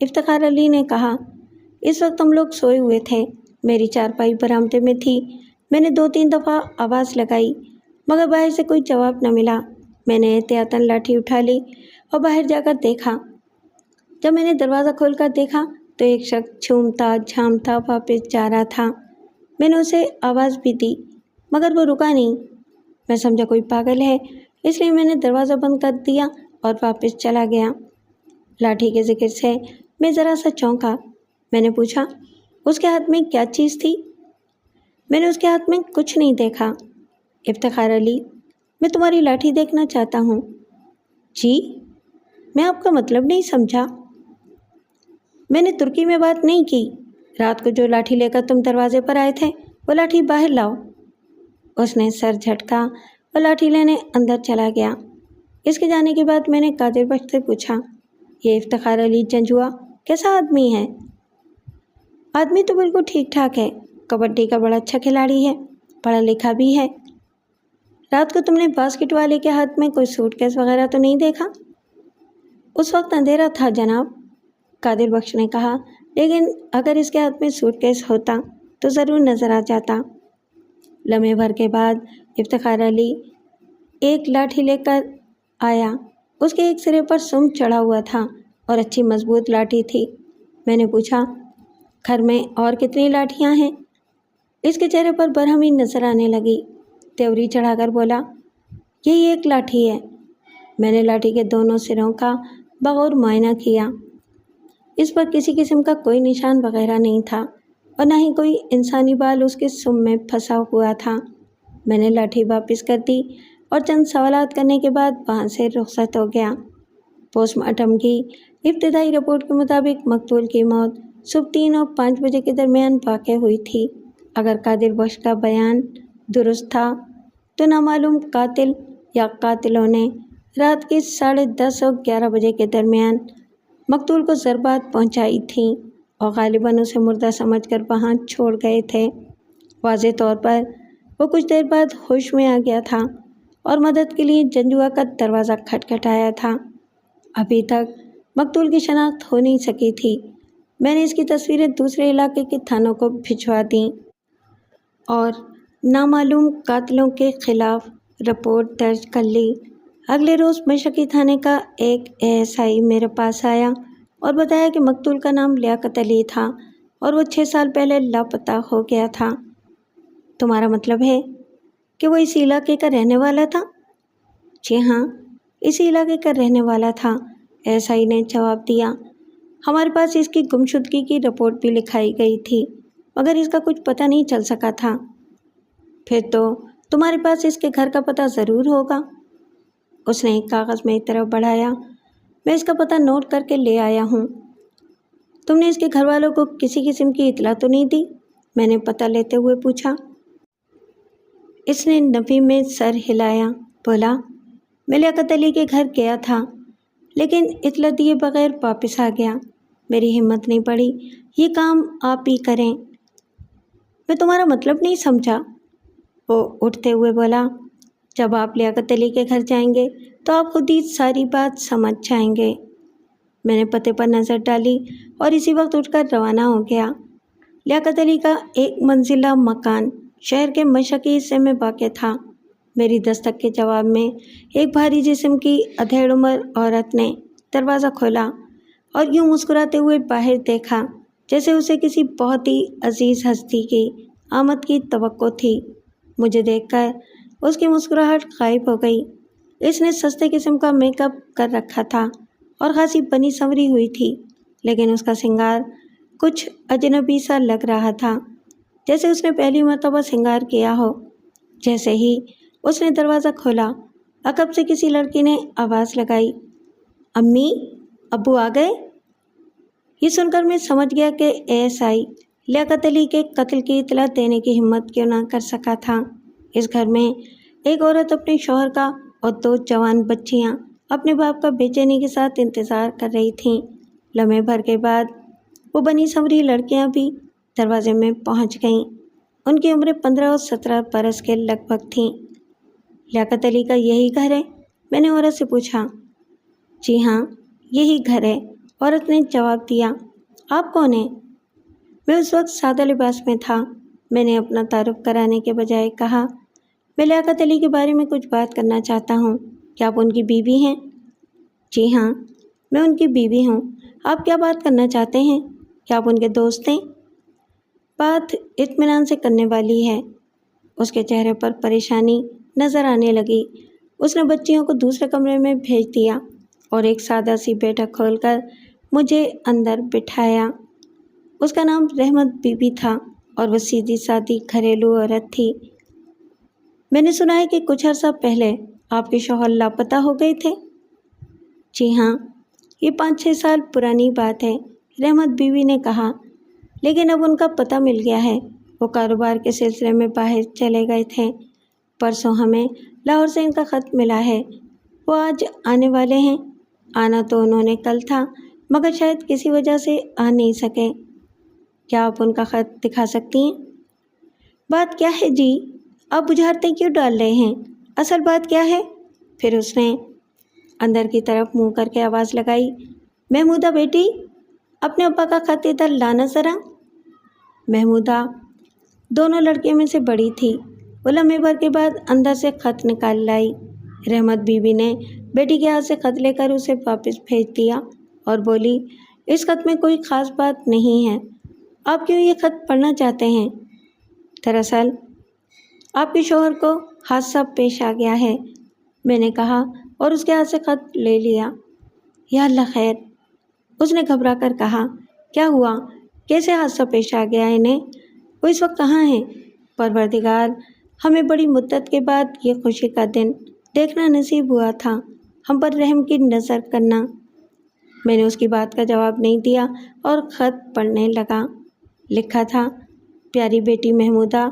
افتخار علی نے کہا۔ اس وقت ہم لوگ سوئے ہوئے تھے، میری چارپائی برآمدے میں تھی۔ میں نے 2-3 دفعہ آواز لگائی مگر باہر سے کوئی جواب نہ ملا۔ میں نے احتیاطاً لاٹھی اٹھا لی اور باہر جا کر دیکھا۔ جب میں نے دروازہ کھول کر دیکھا تو ایک شخص جھومتا جھامتا واپس جا رہا تھا۔ میں نے اسے آواز بھی دی مگر وہ رکا نہیں۔ میں سمجھا کوئی پاگل ہے، اس لیے میں نے دروازہ بند کر دیا اور واپس چلا گیا۔ لاٹھی کے ذکر سے میں ذرا سا چونکا۔ میں نے پوچھا، اس کے ہاتھ میں کیا چیز تھی؟ میں نے اس کے ہاتھ میں کچھ نہیں دیکھا۔ افتخار علی، میں تمہاری لاٹھی دیکھنا چاہتا ہوں۔ جی؟ میں آپ کا مطلب نہیں سمجھا۔ میں نے ترکی میں بات نہیں کی۔ رات کو جو لاٹھی لے کر تم دروازے پر آئے تھے وہ لاٹھی باہر لاؤ۔ اس نے سر جھٹکا اور لاٹھی لینے اندر چلا گیا۔ اس کے جانے کے بعد میں نے قادر بخش سے پوچھا، یہ افتخار علی جنجوعہ کیسا آدمی ہے؟ آدمی تو بالکل ٹھیک ٹھاک ہے، کبڈی کا بڑا اچھا کھلاڑی ہے، پڑھا لکھا بھی ہے۔ رات کو تم نے باسکٹ والے کے ہاتھ میں کوئی سوٹ کیس وغیرہ تو نہیں دیکھا؟ اس وقت اندھیرا تھا جناب، قادر بخش نے کہا، لیکن اگر اس کے ہاتھ میں سوٹ کیس ہوتا تو ضرور نظر آ جاتا۔ لمحے بھر کے بعد افتخار علی ایک لاٹھی لے کر آیا۔ اس کے ایک سرے پر سم چڑھا ہوا تھا اور اچھی مضبوط لاٹھی تھی۔ میں نے پوچھا، گھر میں اور کتنی لاٹھیاں ہیں؟ اس کے چہرے پر برہمی نظر آنے لگی۔ تیوری چڑھا کر بولا، یہی ایک لاٹھی ہے۔ میں نے لاٹھی کے دونوں سروں کا بغور معائنہ کیا۔ اس پر کسی قسم کا کوئی نشان وغیرہ نہیں تھا اور نہ ہی کوئی انسانی بال اس کے سم میں پھنسا ہوا تھا۔ میں نے لاٹھی واپس کر دی اور چند سوالات کرنے کے بعد وہاں سے رخصت ہو گیا۔ پوسٹ مارٹم کی ابتدائی رپورٹ کے مطابق مقتول کی موت صبح 3 اور 5 بجے کے درمیان واقع ہوئی تھی۔ اگر قادر بخش کا بیان درست تھا تو نامعلوم قاتل یا قاتلوں نے رات کے 10:30 اور 11 بجے کے درمیان مقتول کو ضربات پہنچائی تھیں اور غالباً اسے مردہ سمجھ کر وہاں چھوڑ گئے تھے۔ واضح طور پر وہ کچھ دیر بعد ہوش میں آ گیا تھا اور مدد کے لیے جنجوعہ کا دروازہ کھٹکھٹایا تھا۔ ابھی تک مقتول کی شناخت ہو نہیں سکی تھی۔ میں نے اس کی تصویریں دوسرے علاقے کے تھانوں کو بھجوا دیں اور نامعلوم قاتلوں کے خلاف رپورٹ درج کر لی۔ اگلے روز مشرقی تھانے کا ایک ASI میرے پاس آیا اور بتایا کہ مقتول کا نام لیاقت علی تھا اور وہ 6 سال پہلے لاپتہ ہو گیا تھا۔ تمہارا مطلب ہے کہ وہ اسی علاقے کا رہنے والا تھا؟ جی ہاں، اسی علاقے کا رہنے والا تھا، ASI نے جواب دیا۔ ہمارے پاس اس کی گمشدگی کی رپورٹ بھی لکھائی گئی تھی مگر اس کا کچھ پتہ نہیں چل سکا تھا۔ پھر تو تمہارے پاس اس کے گھر کا پتہ ضرور ہوگا۔ اس نے ایک کاغذ میری طرف بڑھایا۔ میں اس کا پتہ نوٹ کر کے لے آیا ہوں۔ تم نے اس کے گھر والوں کو کسی قسم کی اطلاع تو نہیں دی؟ میں نے پتہ لیتے ہوئے پوچھا۔ اس نے نفی میں سر ہلایا، بولا، میں لیاقت علی کے گھر گیا تھا لیکن اطلاع دیے بغیر واپس آ گیا۔ میری ہمت نہیں پڑی، یہ کام آپ ہی کریں۔ میں تمہارا مطلب نہیں سمجھا، وہ اٹھتے ہوئے بولا۔ جب آپ لیاقت علی کے گھر جائیں گے تو آپ خود ہی ساری بات سمجھ جائیں گے۔ میں نے پتے پر نظر ڈالی اور اسی وقت اٹھ کر روانہ ہو گیا۔ لیاقت علی کا 1 منزلہ مکان شہر کے مشرقی حصے میں واقع تھا۔ میری دستک کے جواب میں ایک بھاری جسم کی ادھیڑ عمر عورت نے دروازہ کھولا اور یوں مسکراتے ہوئے باہر دیکھا جیسے اسے کسی بہت ہی عزیز ہستی کی آمد کی توقع تھی۔ مجھے دیکھ کر اس کی مسکراہٹ غائب ہو گئی۔ اس نے سستے قسم کا میک اپ کر رکھا تھا اور خاصی بنی سنوری ہوئی تھی، لیکن اس کا سنگار کچھ اجنبی سا لگ رہا تھا، جیسے اس نے پہلی مرتبہ سنگار کیا ہو۔ جیسے ہی اس نے دروازہ کھولا، عقب سے کسی لڑکی نے آواز لگائی، امی، ابو آ گئے؟ یہ سن کر میں سمجھ گیا کہ ASI لیاقت علی کے قتل کی اطلاع دینے کی ہمت کیوں نہ کر سکا تھا۔ اس گھر میں ایک عورت اپنے شوہر کا اور 2 جوان بچیاں اپنے باپ کا بے چینی کے ساتھ انتظار کر رہی تھیں۔ لمحے بھر کے بعد وہ بنی سنوری لڑکیاں بھی دروازے میں پہنچ گئیں۔ ان کی عمریں 15 اور 17 برس کے لگ بھگ تھیں۔ لیاقت علی کا یہی گھر ہے؟ میں نے عورت سے پوچھا۔ جی ہاں، یہی گھر ہے عورت نے جواب دیا، آپ کون ہیں؟ میں اس وقت سادہ لباس میں تھا۔ میں نے اپنا تعارف کرانے کے بجائے کہا، میں لیاقت علی کے بارے میں کچھ بات کرنا چاہتا ہوں۔ کیا آپ ان کی بیوی ہیں؟ جی ہاں، میں ان کی بیوی ہوں۔ آپ کیا بات کرنا چاہتے ہیں؟ کیا آپ ان کے دوست ہیں؟ بات اطمینان سے کرنے والی ہے۔ اس کے چہرے پر پریشانی نظر آنے لگی۔ اس نے بچیوں کو دوسرے کمرے میں بھیج دیا اور ایک سادہ سی بیٹھک کھول کر مجھے اندر بٹھایا۔ اس کا نام رحمت بی بی تھا اور وہ سیدھی سادی گھریلو عورت تھی۔ میں نے سنا ہے کہ کچھ عرصہ پہلے آپ کے شوہر لاپتہ ہو گئے تھے؟ جی ہاں، یہ 5-6 سال پرانی بات ہے، رحمت بی بی نے کہا، لیکن اب ان کا پتہ مل گیا ہے۔ وہ کاروبار کے سلسلے میں باہر چلے گئے تھے۔ پرسوں ہمیں لاہور سے ان کا خط ملا ہے۔ وہ آج آنے والے ہیں۔ آنا تو انہوں نے کل تھا، مگر شاید کسی وجہ سے آ نہیں سکے۔ کیا آپ ان کا خط دکھا سکتی ہیں؟ بات کیا ہے جی؟ آپ بجھارتیں کیوں ڈال رہے ہیں؟ اصل بات کیا ہے؟ پھر اس نے اندر کی طرف منہ کر کے آواز لگائی، محمودہ بیٹی، اپنے ابا کا خط ادھر لانا ذرا۔ محمودہ دونوں لڑکیوں میں سے بڑی تھی۔ وہ لمحے بھر کے بعد اندر سے خط نکال لائی۔ رحمت بی بی نے بیٹی کے ہاتھ سے خط لے کر اسے واپس بھیج دیا اور بولی، اس خط میں کوئی خاص بات نہیں ہے۔ آپ کیوں یہ خط پڑھنا چاہتے ہیں؟ دراصل آپ کے شوہر کو حادثہ پیش آ گیا ہے، میں نے کہا اور اس کے ہاتھ سے خط لے لیا۔ یا اللہ خیر، اس نے گھبرا کر کہا، کیا ہوا؟ کیسے حادثہ پیش آ گیا انہیں؟ وہ اس وقت کہاں ہیں؟ پروردگار، ہمیں بڑی مدت کے بعد یہ خوشی کا دن دیکھنا نصیب ہوا تھا، ہم پر رحم کی نظر کرنا۔ میں نے اس کی بات کا جواب نہیں دیا اور خط پڑھنے لگا۔ لکھا تھا، پیاری بیٹی محمودہ،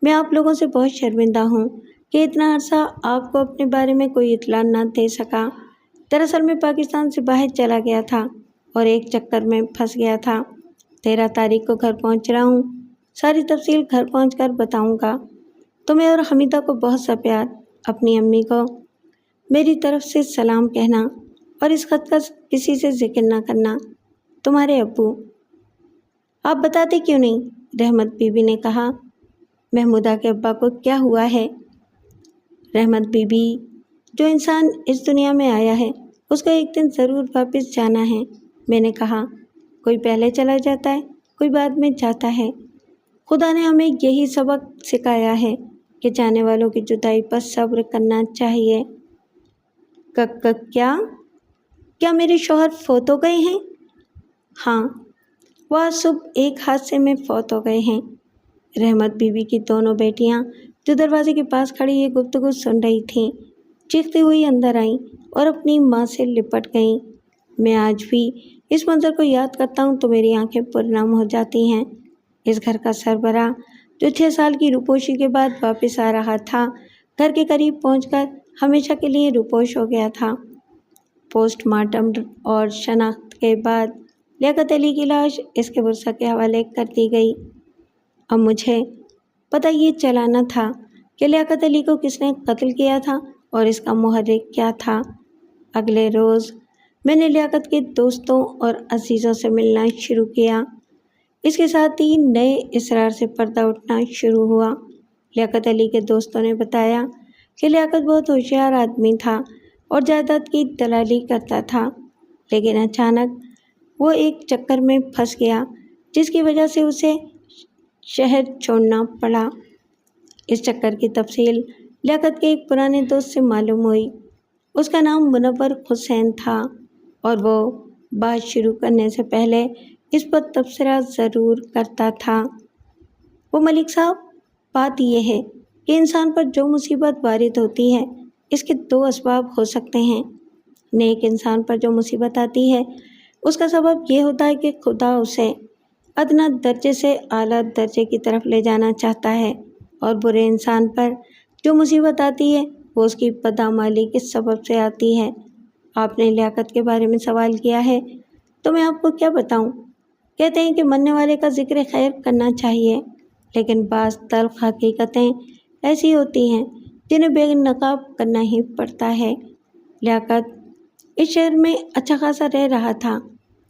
میں آپ لوگوں سے بہت شرمندہ ہوں کہ اتنا عرصہ آپ کو اپنے بارے میں کوئی اطلاع نہ دے سکا۔ دراصل میں پاکستان سے باہر چلا گیا تھا اور ایک چکر میں پھنس گیا تھا۔ 13 تاریخ کو گھر پہنچ رہا ہوں۔ ساری تفصیل گھر پہنچ کر بتاؤں گا۔ تمہیں اور حمیدہ کو بہت سا پیار۔ اپنی امی کو میری طرف سے سلام کہنا اور اس خط کا کسی سے ذکر نہ کرنا۔ تمہارے ابو۔ آپ بتاتے کیوں نہیں؟ رحمت بی بی نے کہا، محمودہ کے ابا کو کیا ہوا ہے؟ رحمت بی بی، جو انسان اس دنیا میں آیا ہے اس کو ایک دن ضرور واپس جانا ہے، میں نے کہا۔ کوئی پہلے چلا جاتا ہے، کوئی بعد میں جاتا ہے۔ خدا نے ہمیں یہی سبق سکھایا ہے کہ جانے والوں کی جدائی پر صبر کرنا چاہیے۔ کیا میرے شوہر فوت ہو گئے ہیں؟ ہاں، وہ آج صبح ایک حادثے میں فوت ہو گئے ہیں۔ رحمت بی بی کی دونوں بیٹیاں جو دروازے کے پاس کھڑی یہ گفتگو سن رہی تھیں، چیختی ہوئی اندر آئیں اور اپنی ماں سے لپٹ گئیں۔ میں آج بھی اس منظر کو یاد کرتا ہوں تو میری آنکھیں پرنم ہو جاتی ہیں۔ اس گھر کا سربراہ جو 6 سال کی روپوشی کے بعد واپس آ رہا تھا، گھر کے قریب پہنچ کر ہمیشہ کے لیے روپوش ہو گیا تھا۔ پوسٹ مارٹم اور شناخت کے بعد لیاقت علی کی لاش اس کے ورثاء کے حوالے کر دی گئی۔ اب مجھے پتہ یہ چلا نہ تھا کہ لیاقت علی کو کس نے قتل کیا تھا اور اس کا محرک کیا تھا۔ اگلے روز میں نے لیاقت کے دوستوں اور عزیزوں سے ملنا شروع کیا۔ اس کے ساتھ ہی نئے اسرار سے پردہ اٹھنا شروع ہوا۔ لیاقت علی کے دوستوں نے بتایا کہ لیاقت بہت ہوشیار آدمی تھا اور جائیداد کی دلالی کرتا تھا، لیکن اچانک وہ ایک چکر میں پھنس گیا جس کی وجہ سے اسے شہر چھوڑنا پڑا۔ اس چکر کی تفصیل لیاقت کے ایک پرانے دوست سے معلوم ہوئی۔ اس کا نام منور حسین تھا اور وہ بات شروع کرنے سے پہلے اس پر تبصرہ ضرور کرتا تھا۔ وہ ملک صاحب، بات یہ ہے کہ انسان پر جو مصیبت وارد ہوتی ہے اس کے 2 اسباب ہو سکتے ہیں۔ نیک انسان پر جو مصیبت آتی ہے اس کا سبب یہ ہوتا ہے کہ خدا اسے ادنیٰ درجے سے اعلیٰ درجے کی طرف لے جانا چاہتا ہے، اور برے انسان پر جو مصیبت آتی ہے وہ اس کی بدعمالی کے سبب سے آتی ہے۔ آپ نے لیاقت کے بارے میں سوال کیا ہے تو میں آپ کو کیا بتاؤں؟ کہتے ہیں کہ مرنے والے کا ذکر خیر کرنا چاہیے، لیکن بعض تلخ حقیقتیں ایسی ہوتی ہیں جنہیں بے نقاب کرنا ہی پڑتا ہے۔ لیاقت اس شہر میں اچھا خاصا رہ رہا تھا،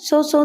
100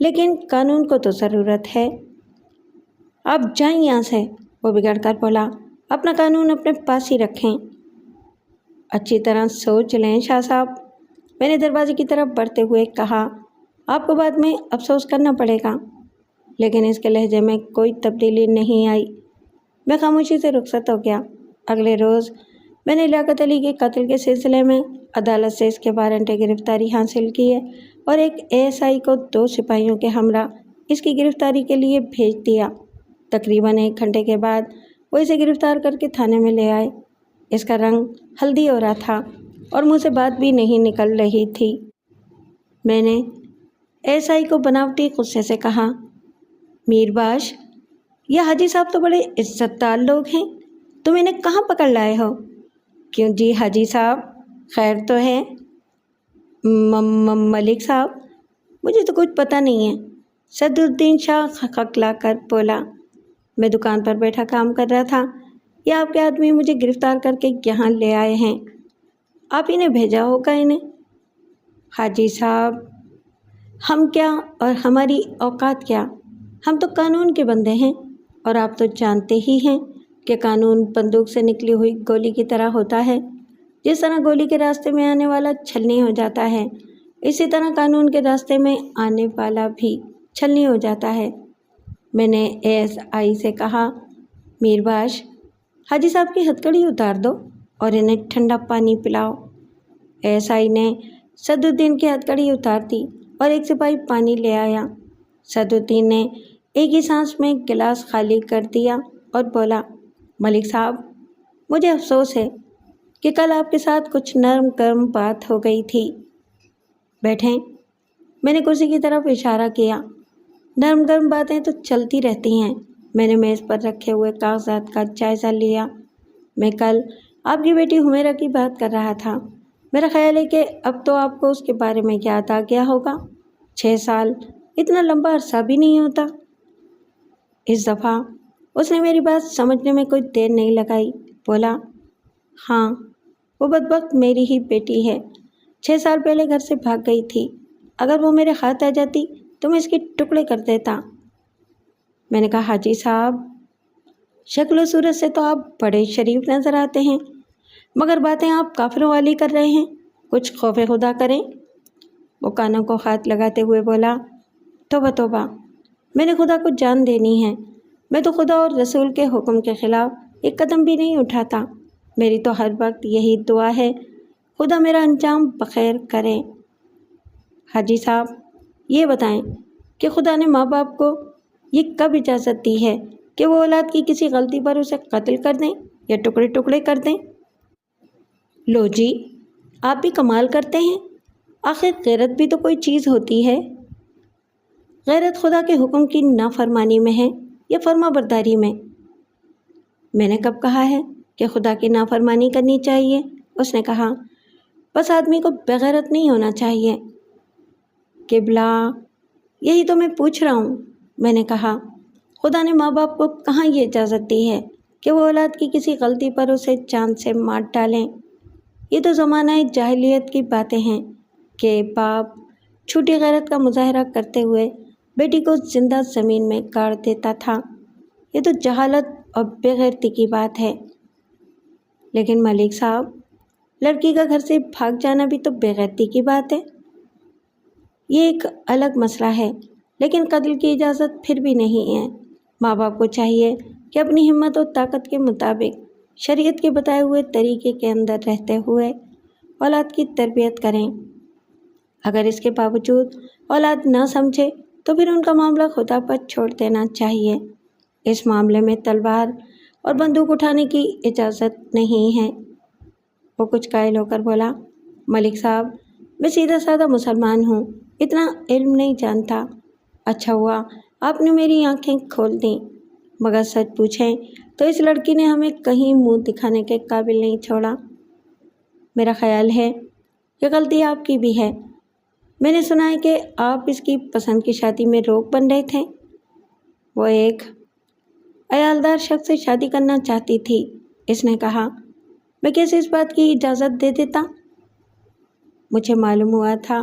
لیکن قانون کو تو ضرورت ہے۔ آپ جائیں یہاں سے، وہ بگڑ کر بولا۔ اپنا قانون اپنے پاس ہی رکھیں۔ اچھی طرح سوچ لیں شاہ صاحب، میں نے دروازے کی طرف بڑھتے ہوئے کہا۔ آپ کو بعد میں افسوس کرنا پڑے گا۔ لیکن اس کے لہجے میں کوئی تبدیلی نہیں آئی۔ میں خاموشی سے رخصت ہو گیا۔ اگلے روز میں نے لیاقت علی کے قتل کے سلسلے میں عدالت سے اس کے وارنٹ گرفتاری حاصل کیے اور ایک ASI کو 2 سپاہیوں کے ہمراہ اس کی گرفتاری کے لیے بھیج دیا۔ تقریباً 1 گھنٹے کے بعد وہ اسے گرفتار کر کے تھانے میں لے آئے۔ اس کا رنگ ہلدی ہو رہا تھا اور منہ سے بات بھی نہیں نکل رہی تھی۔ میں نے ASI کو بناوٹی غصے سے کہا، میر باش، یہ حاجی صاحب تو بڑے عزت دار لوگ ہیں، تم انہیں کہاں پکڑ لائے ہو؟ کیوں جی حاجی صاحب، خیر تو ہے؟ ملک صاحب، مجھے تو کچھ پتہ نہیں ہے، صدرالدین شاہ خقلا کر بولا۔ میں دکان پر بیٹھا کام کر رہا تھا، یہ آپ کے آدمی مجھے گرفتار کر کے یہاں لے آئے ہیں۔ آپ ہی نے بھیجا ہوگا انہیں۔ حاجی صاحب، ہم کیا اور ہماری اوقات کیا؟ ہم تو قانون کے بندے ہیں، اور آپ تو جانتے ہی ہیں کہ قانون بندوق سے نکلی ہوئی گولی کی طرح ہوتا ہے۔ جس طرح گولی کے راستے میں آنے والا چھلنی ہو جاتا ہے، اسی طرح قانون کے راستے میں آنے والا بھی چھلنی ہو جاتا ہے۔ میں نے ASI سے کہا، میر باش، حاجی صاحب کی ہتھکڑی اتار دو اور انہیں ٹھنڈا پانی پلاؤ۔ ASI نے صدرالدین کی ہتھکڑی اتار دی اور ایک سپاہی پانی لے آیا۔ صدرالدین نے ایک ہی سانس میں گلاس خالی کر دیا اور بولا، ملک صاحب، مجھے افسوس ہے کہ کل آپ کے ساتھ کچھ نرم گرم بات ہو گئی تھی۔ بیٹھیں۔ میں نے کرسی کی طرف اشارہ کیا۔ نرم گرم باتیں تو چلتی رہتی ہیں۔ میں نے میز پر رکھے ہوئے کاغذات کا جائزہ لیا۔ میں کل آپ کی بیٹی حمیرہ کی بات کر رہا تھا۔ میرا خیال ہے کہ اب تو آپ کو اس کے بارے میں یاد آ گیا ہوگا۔ 6 سال اتنا لمبا عرصہ بھی نہیں ہوتا۔ اس دفعہ اس نے میری بات سمجھنے میں کوئی دیر نہیں لگائی، بولا، ہاں، وہ بدبخت میری ہی بیٹی ہے، 6 سال پہلے گھر سے بھاگ گئی تھی۔ اگر وہ میرے ہاتھ آ جاتی تو میں اس کے ٹکڑے کر دیتا۔ میں نے کہا، حاجی صاحب، شکل و صورت سے تو آپ بڑے شریف نظر آتے ہیں، مگر باتیں آپ کافروں والی کر رہے ہیں، کچھ خوف خدا کریں۔ وہ کانوں کو ہاتھ لگاتے ہوئے بولا، توبہ توبہ، میں نے خدا کو جان دینی ہے، میں تو خدا اور رسول کے حکم کے خلاف ایک قدم بھی نہیں اٹھاتا۔ میری تو ہر وقت یہی دعا ہے، خدا میرا انجام بخیر کرے۔ حاجی صاحب، یہ بتائیں کہ خدا نے ماں باپ کو یہ کب اجازت دی ہے کہ وہ اولاد کی کسی غلطی پر اسے قتل کر دیں یا ٹکڑے ٹکڑے کر دیں؟ لو جی، آپ بھی کمال کرتے ہیں۔ آخر غیرت بھی تو کوئی چیز ہوتی ہے۔ غیرت خدا کے حکم کی نافرمانی میں ہے یا فرما برداری میں؟ میں نے کب کہا ہے کہ خدا کی نافرمانی کرنی چاہیے؟ اس نے کہا، بس آدمی کو بغیرت نہیں ہونا چاہیے۔ قبلہ، یہی تو میں پوچھ رہا ہوں۔ میں نے کہا، خدا نے ماں باپ کو کہاں یہ اجازت دی ہے کہ وہ اولاد کی کسی غلطی پر اسے جان سے مار ڈالیں؟ یہ تو زمانہ جاہلیت کی باتیں ہیں کہ باپ چھوٹی غیرت کا مظاہرہ کرتے ہوئے بیٹی کو زندہ زمین میں گاڑ دیتا تھا۔ یہ تو جہالت اور بے غیرتی کی بات ہے۔ لیکن ملک صاحب، لڑکی کا گھر سے بھاگ جانا بھی تو بے غیرتی کی بات ہے۔ یہ ایک الگ مسئلہ ہے، لیکن قتل کی اجازت پھر بھی نہیں ہے۔ ماں باپ کو چاہیے کہ اپنی ہمت و طاقت کے مطابق شریعت کے بتائے ہوئے طریقے کے اندر رہتے ہوئے اولاد کی تربیت کریں۔ اگر اس کے باوجود اولاد نہ سمجھے تو پھر ان کا معاملہ خدا پر چھوڑ دینا چاہیے۔ اس معاملے میں تلوار اور بندوق اٹھانے کی اجازت نہیں ہے۔ وہ کچھ قائل ہو کر بولا، ملک صاحب، میں سیدھا سادہ مسلمان ہوں، اتنا علم نہیں جانتا۔ اچھا ہوا آپ نے میری آنکھیں کھول دیں، مگر سچ پوچھیں تو اس لڑکی نے ہمیں کہیں منہ دکھانے کے قابل نہیں چھوڑا۔ میرا خیال ہے کہ غلطی آپ کی بھی ہے۔ میں نے سنا ہے کہ آپ اس کی پسند کی شادی میں روک بن رہے تھے۔ وہ ایک عیالدار شخص سے شادی کرنا چاہتی تھی، اس نے کہا۔ میں کیسے اس بات کی اجازت دے دیتا؟ مجھے معلوم ہوا تھا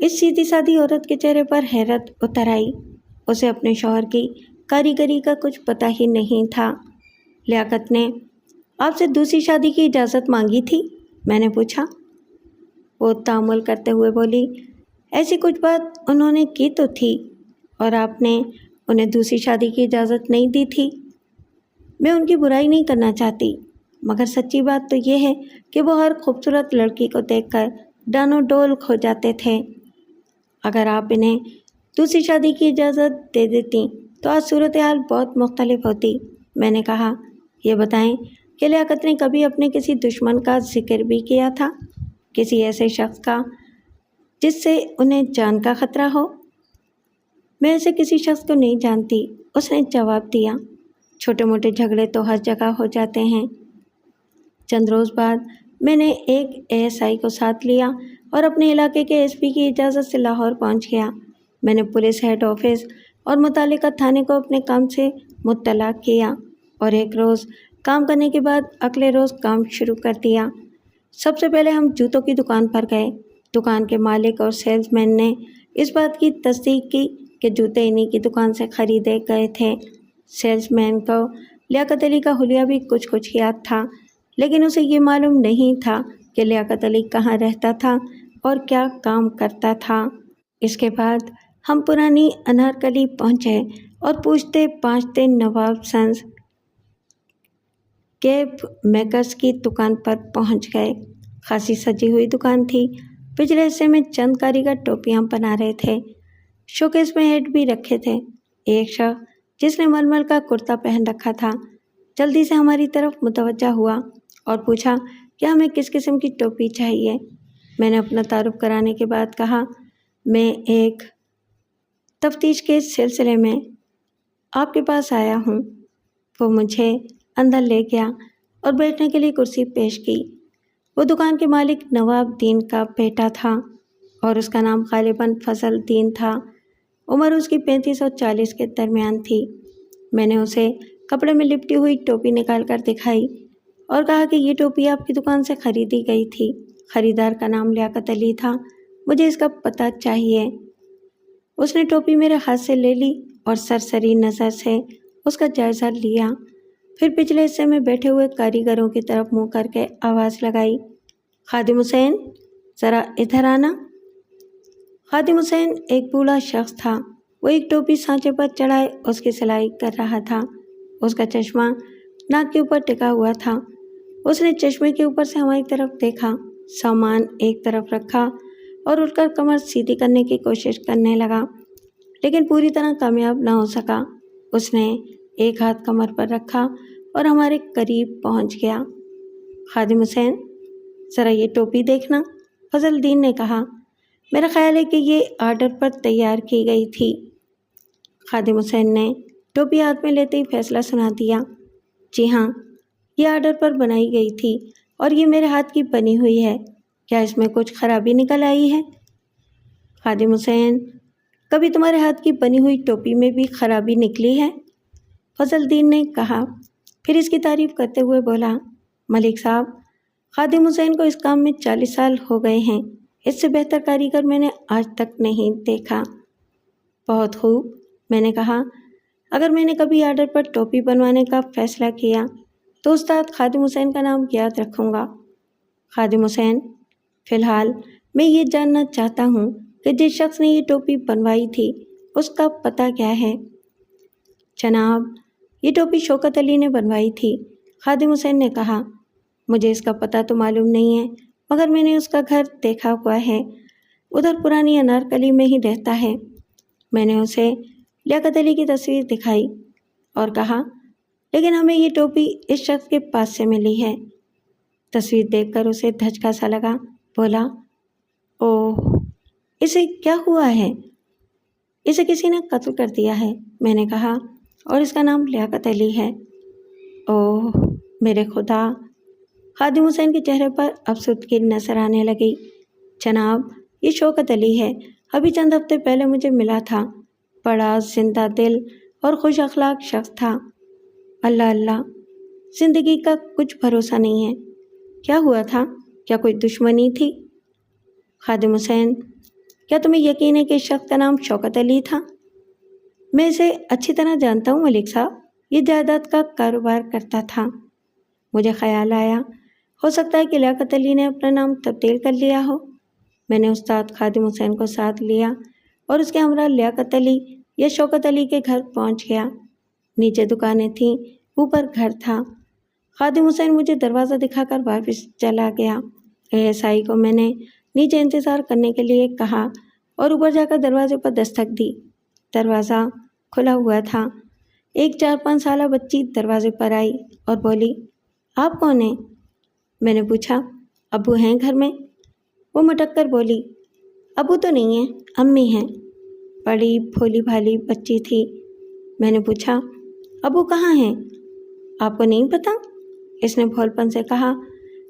اس سیدھی سادھی عورت کے چہرے پر حیرت اتر آئی۔ اسے اپنے شوہر کی کاریگری کا کچھ پتہ ہی نہیں تھا۔ لیاقت نے آپ سے دوسری شادی کی اجازت مانگی تھی؟ میں نے پوچھا۔ وہ تامل کرتے ہوئے بولی، ایسی کچھ بات انہوں نے کی تو تھی، اور آپ نے انہیں دوسری شادی کی اجازت نہیں دی تھی۔ میں ان کی برائی نہیں کرنا چاہتی، مگر سچی بات تو یہ ہے کہ وہ ہر خوبصورت لڑکی کو دیکھ کر ڈانو ڈول کھو جاتے تھے۔ اگر آپ انہیں دوسری شادی کی اجازت دے دیتی تو آج صورتحال بہت مختلف ہوتی۔ میں نے کہا، یہ بتائیں کہ لیاقت نے کبھی اپنے کسی دشمن کا ذکر بھی کیا تھا؟ کسی ایسے شخص کا جس سے انہیں جان کا خطرہ ہو؟ میں ایسے کسی شخص کو نہیں جانتی، اس نے جواب دیا۔ چھوٹے موٹے جھگڑے تو ہر جگہ ہو جاتے ہیں۔ چند روز بعد میں نے ایک ASI کو ساتھ لیا اور اپنے علاقے کے SP کی اجازت سے لاہور پہنچ گیا۔ میں نے پولیس ہیڈ آفس اور متعلقہ تھانے کو اپنے کام سے مطلع کیا اور ایک روز کام کرنے کے بعد اگلے روز کام شروع کر دیا۔ سب سے پہلے ہم جوتوں کی دکان پر گئے۔ دکان کے مالک اور سیلز مین نے اس بات کی تصدیق کی کہ جوتے انہی کی دکان سے خریدے گئے تھے۔ سیلز مین کو لیاقت علی کا حلیہ بھی کچھ یاد تھا، لیکن اسے یہ معلوم نہیں تھا کہ لیاقت علی کہاں رہتا تھا اور کیا کام کرتا تھا۔ اس کے بعد ہم پرانی انارکلی پہنچے اور پوچھتے پاچھتے نواب سنز کیپ میکرز کی دکان پر پہنچ گئے۔ خاصی سجی ہوئی دکان تھی۔ پچھلے حصے میں چند کاریگر ٹوپیاں بنا رہے تھے۔ شوکیس میں ہیٹ بھی رکھے تھے۔ ایک شخص جس نے ململ کا کرتا پہن رکھا تھا جلدی سے ہماری طرف متوجہ ہوا اور پوچھا کہ ہمیں کس قسم کی ٹوپی چاہیے۔ میں نے اپنا تعارف کرانے کے بعد کہا، میں ایک تفتیش کے سلسلے میں آپ کے پاس آیا ہوں۔ وہ مجھے اندر لے گیا اور بیٹھنے کے لیے کرسی پیش کی۔ وہ دکان کے مالک نواب دین کا بیٹا تھا اور اس کا نام غالباً فضل دین تھا۔ عمر اس کی 35 اور 40 کے درمیان تھی۔ میں نے اسے کپڑے میں لپٹی ہوئی ٹوپی نکال کر دکھائی اور کہا کہ یہ ٹوپی آپ کی دکان سے خریدی گئی تھی۔ خریدار کا نام لیاقت علی تھا، مجھے اس کا پتہ چاہیے۔ اس نے ٹوپی میرے ہاتھ سے لے لی اور سرسری نظر سے اس کا جائزہ لیا، پھر پچھلے حصے میں بیٹھے ہوئے کاریگروں کی طرف منہ کر کے آواز لگائی، خادم حسین، ذرا ادھر آنا۔ خادم حسین ایک بوڑھا شخص تھا۔ وہ ایک ٹوپی سانچے پر چڑھائے اس کی سلائی کر رہا تھا۔ اس کا چشمہ ناک کے اوپر ٹکا ہوا تھا۔ اس نے چشمے کے اوپر سے ہماری طرف دیکھا، سامان ایک طرف رکھا اور اٹھ کر کمر سیدھی کرنے کی کوشش کرنے لگا، لیکن پوری طرح کامیاب نہ ہو سکا۔ اس نے ایک ہاتھ کمر پر رکھا اور ہمارے قریب پہنچ گیا۔ خادم حسین، ذرا یہ ٹوپی دیکھنا، فضل دین نے کہا۔ میرا خیال ہے کہ یہ آرڈر پر تیار کی گئی تھی۔ خادم حسین نے ٹوپی ہاتھ میں لیتے ہی فیصلہ سنا دیا، جی ہاں، یہ آرڈر پر بنائی گئی تھی اور یہ میرے ہاتھ کی بنی ہوئی ہے۔ کیا اس میں کچھ خرابی نکل آئی ہے؟ خادم حسین، کبھی تمہارے ہاتھ کی بنی ہوئی ٹوپی میں بھی خرابی نکلی ہے؟ فضل دین نے کہا، پھر اس کی تعریف کرتے ہوئے بولا، ملک صاحب، خادم حسین کو اس کام میں 40 سال ہو گئے ہیں۔ اس سے بہتر کاریگر میں نے آج تک نہیں دیکھا۔ بہت خوب، میں نے کہا، اگر میں نے کبھی آرڈر پر ٹوپی بنوانے کا فیصلہ کیا تو استاد خادم حسین کا نام یاد رکھوں گا۔ خادم حسین، فی الحال میں یہ جاننا چاہتا ہوں کہ جس شخص نے یہ ٹوپی بنوائی تھی اس کا پتہ کیا ہے؟ جناب، یہ ٹوپی شوکت علی نے بنوائی تھی، خادم حسین نے کہا۔ مجھے اس کا پتہ تو معلوم نہیں ہے، مگر میں نے اس کا گھر دیکھا ہوا ہے، ادھر پرانی انارکلی میں ہی رہتا ہے۔ میں نے اسے لیاقت علی کی تصویر دکھائی اور کہا، لیکن ہمیں یہ ٹوپی اس شخص کے پاس سے ملی ہے۔ تصویر دیکھ کر اسے دھچکا سا لگا، بولا، اوہ، اسے کیا ہوا ہے؟ اسے کسی نے قتل کر دیا ہے، میں نے کہا، اور اس کا نام لیاقت علی ہے۔ اوہ میرے خدا! خادم حسین کے چہرے پر افسردگی نظر آنے لگی۔ جناب، یہ شوکت علی ہے، ابھی چند ہفتے پہلے مجھے ملا تھا، بڑا زندہ دل اور خوش اخلاق شخص تھا۔ اللہ اللہ، زندگی کا کچھ بھروسہ نہیں ہے۔ کیا ہوا تھا؟ کیا کوئی دشمنی تھی؟ خادم حسین، کیا تمہیں یقین ہے کہ اس شخص کا نام شوکت علی تھا؟ میں اسے اچھی طرح جانتا ہوں ملک صاحب، یہ جائیداد کا کاروبار کرتا تھا۔ مجھے خیال آیا ہو سکتا ہے کہ لیاقت علی نے اپنا نام تبدیل کر لیا ہو۔ میں نے استاد خادم حسین کو ساتھ لیا اور اس کے ہمراہ لیاقت علی یا شوکت علی کے گھر پہنچ گیا۔ نیچے دکانیں تھیں، اوپر گھر تھا۔ خادم حسین مجھے دروازہ دکھا کر واپس چلا گیا۔ ASI کو میں نے نیچے انتظار کرنے کے لیے کہا اور اوپر جا کر دروازے پر دستک دی۔ دروازہ کھلا ہوا تھا۔ ایک 4-5 سالہ بچی دروازے پر آئی اور بولی، آپ کون ہیں؟ میں نے پوچھا، ابو ہیں گھر میں؟ وہ مٹک کر بولی، ابو تو نہیں ہیں، امی ہیں۔ بڑی بھولی بھالی بچی تھی۔ میں نے پوچھا، ابو کہاں ہیں؟ آپ کو نہیں پتہ؟ اس نے بھول پن سے کہا،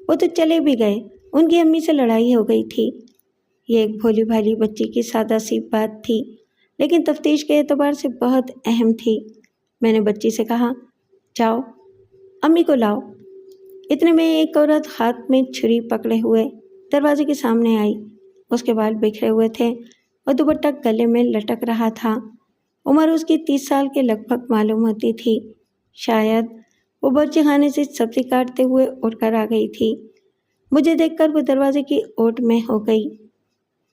وہ تو چلے بھی گئے، ان کی امی سے لڑائی ہو گئی تھی۔ یہ ایک بھولی بھالی بچی کی سادہ سی بات تھی، لیکن تفتیش کے اعتبار سے بہت اہم تھی۔ میں نے بچی سے کہا، جاؤ امی کو لاؤ۔ اتنے میں ایک عورت ہاتھ میں چھری پکڑے ہوئے دروازے کے سامنے آئی۔ اس کے بال بکھرے ہوئے تھے اور دوپٹہ گلے میں لٹک رہا تھا۔ عمر اس کی 30 سال کے لگ بھگ معلوم ہوتی تھی۔ شاید وہ باورچی خانے سے سبزی کاٹتے ہوئے اٹھ کر آ گئی تھی۔ مجھے دیکھ کر وہ دروازے کی اوٹ میں ہو گئی۔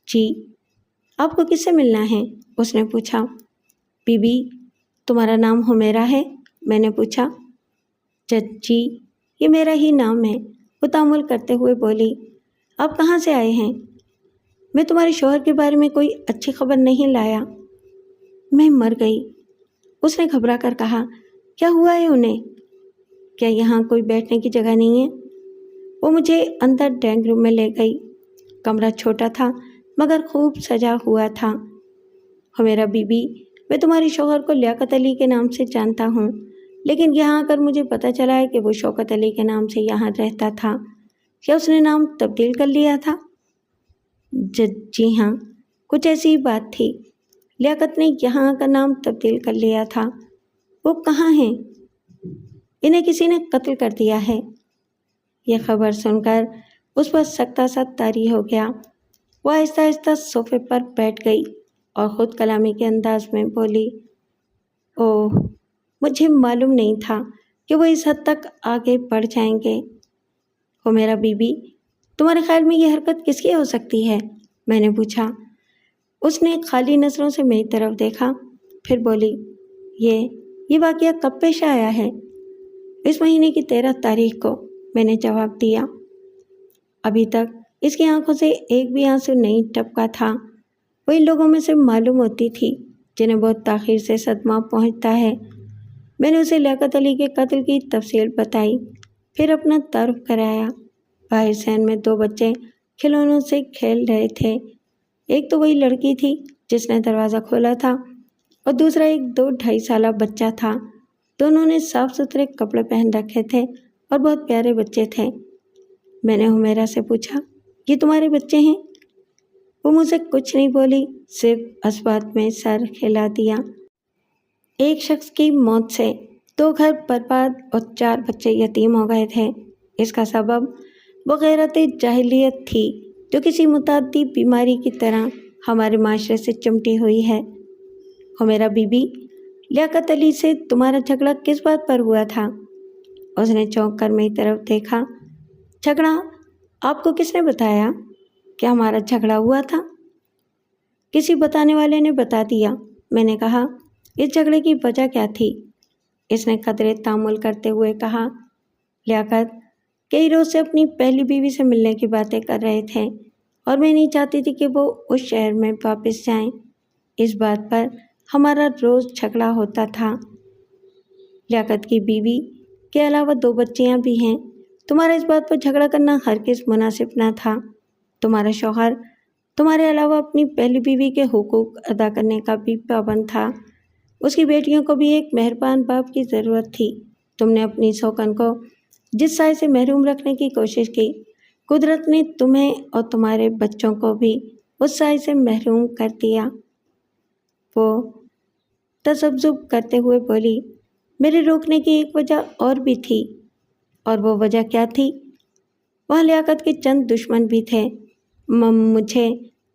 جی، آپ کو کس سے ملنا ہے؟ اس نے پوچھا۔ بی بی، تمہارا نام حمیرہ ہے؟ میں نے پوچھا۔ جی، یہ میرا ہی نام ہے، وہ تامل کرتے ہوئے بولی۔ آپ کہاں سے آئے ہیں؟ میں تمہارے شوہر کے بارے میں کوئی اچھی خبر نہیں لایا۔ میں مر گئی، اس نے گھبرا کر کہا۔ کیا ہوا ہے انہیں؟ کیا یہاں کوئی بیٹھنے کی جگہ نہیں ہے؟ وہ مجھے اندر ڈرائنگ روم میں لے گئی۔ کمرہ چھوٹا تھا مگر خوب سجا ہوا تھا۔ حمیرہ بی بی، میں تمہارے شوہر کو لیاقت علی کے نام سے جانتا ہوں، لیکن یہاں آ کر مجھے پتہ چلا ہے کہ وہ شوکت علی کے نام سے یہاں رہتا تھا۔ کیا اس نے نام تبدیل کر لیا تھا؟ جی ہاں، کچھ ایسی بات تھی۔ لیاقت نے یہاں آ کر نام تبدیل کر لیا تھا۔ وہ کہاں ہیں؟ انہیں کسی نے قتل کر دیا ہے۔ یہ خبر سن کر اس پر سکتہ سا طاری ہو گیا۔ وہ آہستہ آہستہ صوفے پر بیٹھ گئی اور خود کلامی کے انداز میں بولی، اوہ، مجھے معلوم نہیں تھا کہ وہ اس حد تک آگے بڑھ جائیں گے۔ حمیرہ بی بی، تمہارے خیال میں یہ حرکت کس کی ہو سکتی ہے؟ میں نے پوچھا۔ اس نے خالی نظروں سے میری طرف دیکھا، پھر بولی، یہ واقعہ کب پیش آیا ہے؟ اس مہینے کی 13 تاریخ کو، میں نے جواب دیا۔ ابھی تک اس کی آنکھوں سے ایک بھی آنسو نہیں ٹپکا تھا۔ وہ ان لوگوں میں سے معلوم ہوتی تھی جنہیں بہت تاخیر سے صدمہ پہنچتا ہے۔ میں نے اسے لیاقت علی کے قتل کی تفصیل بتائی، پھر اپنا تعارف کرایا۔ باہر صحن میں 2 بچے کھلونوں سے کھیل رہے تھے۔ ایک تو وہی لڑکی تھی جس نے دروازہ کھولا تھا، اور دوسرا ایک 2-2.5 سالہ بچہ تھا۔ دونوں نے صاف ستھرے کپڑے پہن رکھے تھے اور بہت پیارے بچے تھے۔ میں نے حمیرہ سے پوچھا، یہ تمہارے بچے ہیں؟ وہ مجھ سے کچھ نہیں بولی، صرف اسبات میں سر ہلا دیا۔ ایک شخص کی موت سے 2 گھر برباد اور 4 بچے یتیم ہو گئے تھے۔ اس کا سبب وہ غیرت جاہلیت تھی جو کسی متعدی بیماری کی طرح ہمارے معاشرے سے چمٹی ہوئی ہے۔ حمیرہ بی بی، لیاقت علی سے تمہارا جھگڑا کس بات پر ہوا تھا؟ اس نے چونک کر میری طرف دیکھا۔ جھگڑا؟ آپ کو کس نے بتایا کہ ہمارا جھگڑا ہوا تھا؟ کسی بتانے والے نے بتا دیا۔ میں نے کہا، اس جھگڑے کی وجہ کیا تھی؟ اس نے قدرے تامل کرتے ہوئے کہا، لیاقت کئی روز سے اپنی پہلی بیوی سے ملنے کی باتیں کر رہے تھے اور میں نہیں چاہتی تھی کہ وہ اس شہر میں واپس جائیں۔ اس بات پر ہمارا روز جھگڑا ہوتا تھا۔ لیاقت کی بیوی کے علاوہ 2 بچیاں بھی ہیں۔ تمہارا اس بات پر جھگڑا کرنا ہرگز مناسب نہ تھا۔ تمہارا شوہر تمہارے علاوہ اپنی پہلی بیوی کے حقوق ادا کرنے کا بھی پابند تھا۔ اس کی بیٹیوں کو بھی ایک مہربان باپ کی ضرورت تھی۔ تم نے اپنی سوکن کو جس سائے سے محروم رکھنے کی کوشش کی، قدرت نے تمہیں اور تمہارے بچوں کو بھی اس سائے سے محروم کر دیا۔ وہ تذبذب کرتے ہوئے بولی، میرے روکنے کی ایک وجہ اور بھی تھی۔ اور وہ وجہ کیا تھی؟ وہاں لیاقت کے چند دشمن بھی تھے۔ مجھے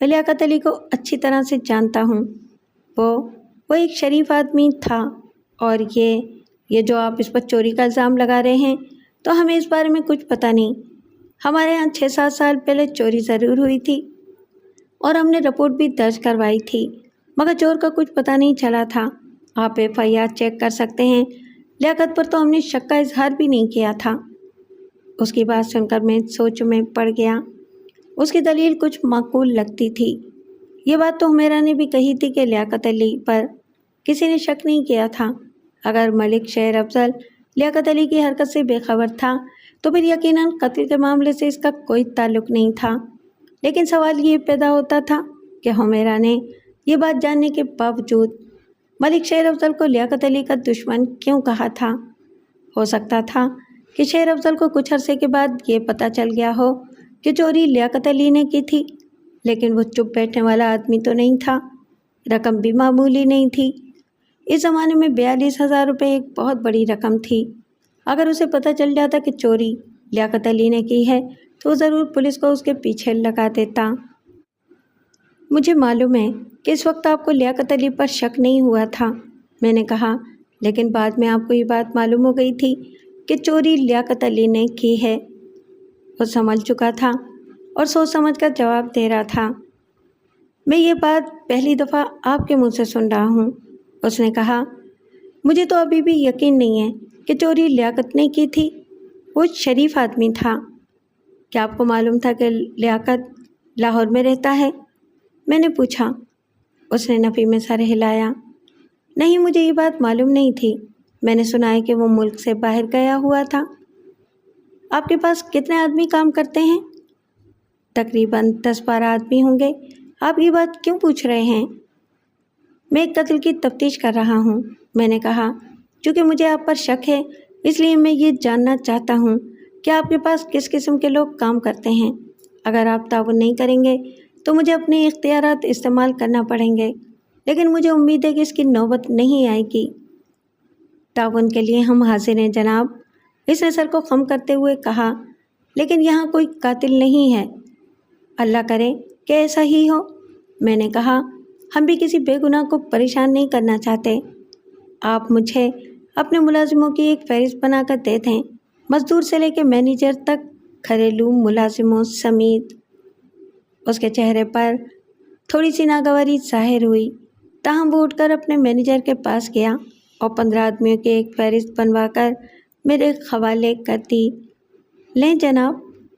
میں لیاقت علی کو اچھی طرح سے جانتا ہوں۔ وہ ایک شریف آدمی تھا، اور یہ جو آپ اس پر چوری کا الزام لگا رہے ہیں، تو ہمیں اس بارے میں کچھ پتہ نہیں۔ ہمارے ہاں 6-7 سال پہلے چوری ضرور ہوئی تھی، اور ہم نے رپورٹ بھی درج کروائی تھی، مگر چور کا کچھ پتہ نہیں چلا تھا۔ آپ FIR چیک کر سکتے ہیں۔ لیاقت پر تو ہم نے شک کا اظہار بھی نہیں کیا تھا۔ اس کی بات سن کر میں سوچ میں پڑ گیا۔ اس کی دلیل کچھ معقول لگتی تھی۔ یہ بات تو حمیرہ نے بھی کہی تھی کہ لیاقت علی پر کسی نے شک نہیں کیا تھا۔ اگر ملک شیر افضل لیاقت علی کی حرکت سے بے خبر تھا تو پھر یقیناً قتل کے معاملے سے اس کا کوئی تعلق نہیں تھا۔ لیکن سوال یہ پیدا ہوتا تھا کہ حمیرہ نے یہ بات جاننے کے باوجود ملک شیر افضل کو لیاقت علی کا دشمن کیوں کہا تھا؟ ہو سکتا تھا کہ شیر افضل کو کچھ عرصے کے بعد یہ پتہ چل گیا ہو کہ چوری لیاقت علی نے کی تھی، لیکن وہ چپ بیٹھنے والا آدمی تو نہیں تھا۔ رقم بھی معمولی نہیں تھی۔ اس زمانے میں 42,000 روپے ایک بہت بڑی رقم تھی۔ اگر اسے پتہ چل جاتا کہ چوری لیاقت علی نے کی ہے تو وہ ضرور پولیس کو اس کے پیچھے لگا دیتا۔ مجھے معلوم ہے کہ اس وقت آپ کو لیاقت علی پر شک نہیں ہوا تھا، میں نے کہا، لیکن بعد میں آپ کو یہ بات معلوم ہو گئی تھی کہ چوری لیاقت علی نے کی ہے۔ وہ سنبھل چکا تھا اور سوچ سمجھ کر جواب دے رہا تھا۔ میں یہ بات پہلی دفعہ آپ کے منہ سے سن رہا ہوں، اس نے کہا۔ مجھے تو ابھی بھی یقین نہیں ہے کہ چوری لیاقت نے کی تھی۔ وہ شریف آدمی تھا۔ کیا آپ کو معلوم تھا کہ لیاقت لاہور میں رہتا ہے؟ میں نے پوچھا۔ اس نے نفی میں سر ہلایا۔ نہیں، مجھے یہ بات معلوم نہیں تھی۔ میں نے سنا ہے کہ وہ ملک سے باہر گیا ہوا تھا۔ آپ کے پاس کتنے آدمی کام کرتے ہیں؟ تقریباً 10-12 آدمی ہوں گے۔ آپ یہ بات کیوں پوچھ رہے ہیں؟ میں ایک قتل کی تفتیش کر رہا ہوں، میں نے کہا۔ چونکہ مجھے آپ پر شک ہے، اس لیے میں یہ جاننا چاہتا ہوں کہ آپ کے پاس کس قسم کے لوگ کام کرتے ہیں۔ اگر آپ تعاون نہیں کریں گے تو مجھے اپنے اختیارات استعمال کرنا پڑیں گے، لیکن مجھے امید ہے کہ اس کی نوبت نہیں آئے گی۔ تعاون کے لیے ہم حاضر ہیں جناب، اس نے سر کو خم کرتے ہوئے کہا، لیکن یہاں کوئی قاتل نہیں ہے۔ اللہ کرے کہ ایسا ہی ہو، میں نے کہا۔ ہم بھی کسی بے گناہ کو پریشان نہیں کرنا چاہتے۔ آپ مجھے اپنے ملازموں کی ایک فہرست بنا کر دے دیں، مزدور سے لے کے مینیجر تک، گھریلو ملازموں سمیت۔ اس کے چہرے پر تھوڑی سی ناگواری ظاہر ہوئی، تاہم وہ اٹھ کر اپنے مینیجر کے پاس گیا اور 15 آدمیوں کی ایک فہرست بنوا کر میرے حوالے کر دی۔ لیں جناب،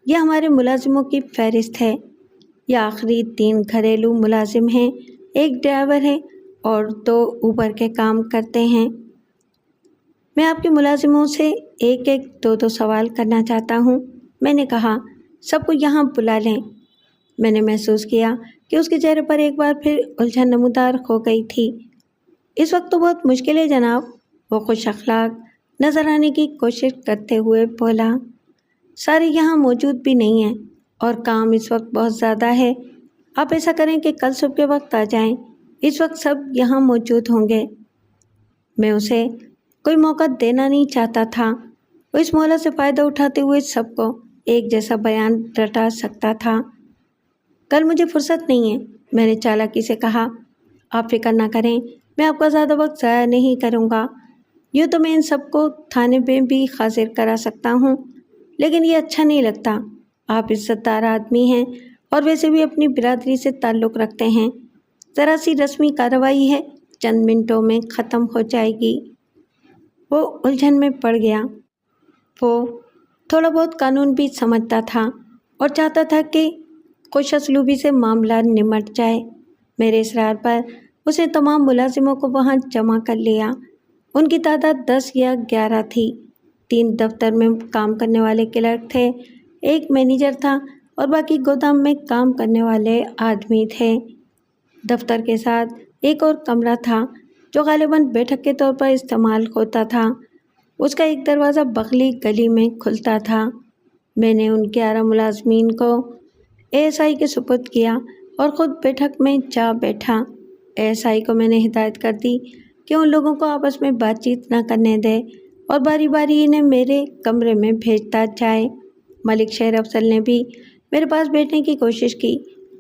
یہ ہمارے ملازموں کی فہرست ہے۔ یہ آخری 3 گھریلو ملازم ہیں، ایک ڈرائیور ہے اور 2 اوبر کے کام کرتے ہیں۔ میں آپ کے ملازموں سے ایک 2 سوال کرنا چاہتا ہوں، میں نے کہا۔ سب کو یہاں بلا لیں۔ میں نے محسوس کیا کہ اس کے چہرے پر ایک بار پھر الجھن نمودار ہو گئی تھی۔ اس وقت تو بہت مشکل ہے جناب، وہ خوش اخلاق نظر آنے کی کوشش کرتے ہوئے بولا۔ سارے یہاں موجود بھی نہیں ہیں اور کام اس وقت بہت زیادہ ہے۔ آپ ایسا کریں کہ کل صبح کے وقت آ جائیں، اس وقت سب یہاں موجود ہوں گے۔ میں اسے کوئی موقع دینا نہیں چاہتا تھا۔ وہ اس مہلت سے فائدہ اٹھاتے ہوئے سب کو ایک جیسا بیان رٹا سکتا تھا۔ کل مجھے فرصت نہیں ہے، میں نے چالاکی سے کہا۔ آپ فکر نہ کریں، میں آپ کا زیادہ وقت ضائع نہیں کروں گا۔ یوں تو میں ان سب کو تھانے میں بھی حاضر کرا سکتا ہوں، لیکن یہ اچھا نہیں لگتا۔ آپ عزت دار آدمی ہیں اور ویسے بھی اپنی برادری سے تعلق رکھتے ہیں۔ ذرا سی رسمی کارروائی ہے، چند منٹوں میں ختم ہو جائے گی۔ وہ الجھن میں پڑ گیا۔ وہ تھوڑا بہت قانون بھی سمجھتا تھا اور چاہتا تھا کہ خوش اسلوبی سے معاملہ نمٹ جائے۔ میرے اصرار پر اس نے تمام ملازموں کو وہاں جمع کر لیا۔ ان کی تعداد 10 یا 11 تھی۔ 3 دفتر میں کام کرنے والے کلرک تھے، ایک مینیجر تھا اور باقی گودام میں کام کرنے والے آدمی تھے۔ دفتر کے ساتھ ایک اور کمرہ تھا جو غالباً بیٹھک کے طور پر استعمال ہوتا تھا۔ اس کا ایک دروازہ بغلی گلی میں کھلتا تھا۔ میں نے ان 11 ملازمین کو ASI کے سپرد کیا اور خود بیٹھک میں جا بیٹھا۔ ASI کو میں نے ہدایت کر دی کہ ان لوگوں کو آپس میں بات چیت نہ کرنے دے اور باری باری انہیں میرے کمرے میں بھیجتا جائے۔ ملک شیر افضل نے بھی میرے پاس بیٹھنے کی کوشش کی،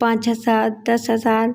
5,000, 10,000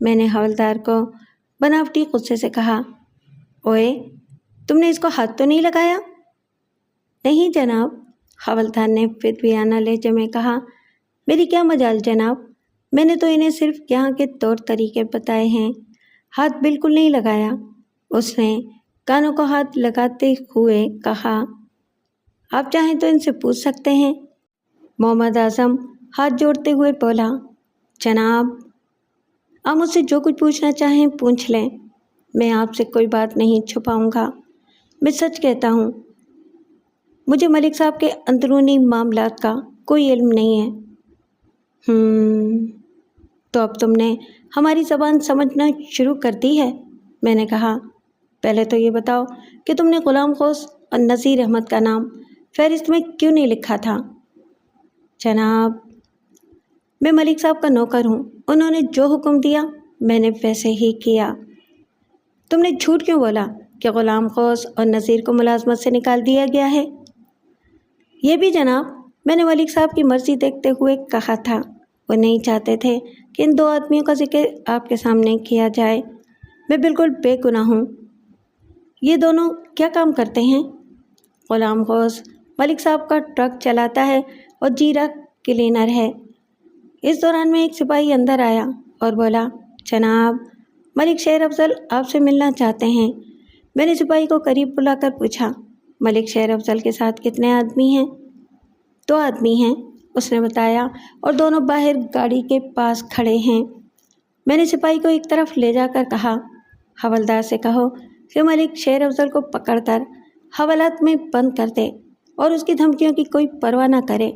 میں نے حوالدار کو بناوٹی غصے سے کہا۔ اوئے، تم نے اس کو ہاتھ تو نہیں لگایا؟ نہیں جناب، حوالدار نے فدویانہ لہجے میں کہا۔ میری کیا مجال جناب، میں نے تو انہیں صرف یہاں کے طور طریقے بتائے ہیں، ہاتھ بالکل نہیں لگایا۔ اس نے کانوں کو ہاتھ لگاتے ہوئے کہا۔ آپ چاہیں تو ان سے پوچھ سکتے ہیں۔ محمد اعظم ہاتھ جوڑتے ہوئے بولا۔ جناب، آپ مجھ سے جو کچھ پوچھنا چاہیں پوچھ لیں، میں آپ سے کوئی بات نہیں چھپاؤں گا، میں سچ کہتا ہوں۔ مجھے ملک صاحب کے اندرونی معاملات کا کوئی علم نہیں ہے۔ تو اب تم نے ہماری زبان سمجھنا شروع کر دی ہے؟ میں نے کہا۔ پہلے تو یہ بتاؤ کہ تم نے غلام غوث اور نذیر احمد کا نام فہرست میں کیوں نہیں لکھا تھا؟ جناب، میں ملک صاحب کا نوکر ہوں، انہوں نے جو حکم دیا میں نے ویسے ہی کیا۔ تم نے جھوٹ کیوں بولا کہ غلام غوث اور نذیر کو ملازمت سے نکال دیا گیا ہے؟ یہ بھی جناب، میں نے ملک صاحب کی مرضی دیکھتے ہوئے کہا تھا، وہ نہیں چاہتے تھے کہ ان دو آدمیوں کا ذکر آپ کے سامنے کیا جائے۔ میں بالکل بے گناہ ہوں۔ یہ دونوں کیا کام کرتے ہیں؟ غلام غوث ملک صاحب کا ٹرک چلاتا ہے اور جیرا کلینر ہے۔ اس دوران میں ایک سپاہی اندر آیا اور بولا، جناب، ملک شیر افضل آپ سے ملنا چاہتے ہیں۔ میں نے سپاہی کو قریب بلا کر پوچھا، ملک شیر افضل کے ساتھ کتنے آدمی ہیں؟ 2 آدمی ہیں، اس نے بتایا، اور دونوں باہر گاڑی کے پاس کھڑے ہیں۔ میں نے سپاہی کو ایک طرف لے جا کر کہا، حوالدار سے کہو کہ ملک شیر افضل کو پکڑ کر حوالات میں بند کر دے اور اس کی دھمکیوں کی کوئی پرواہ نہ کرے،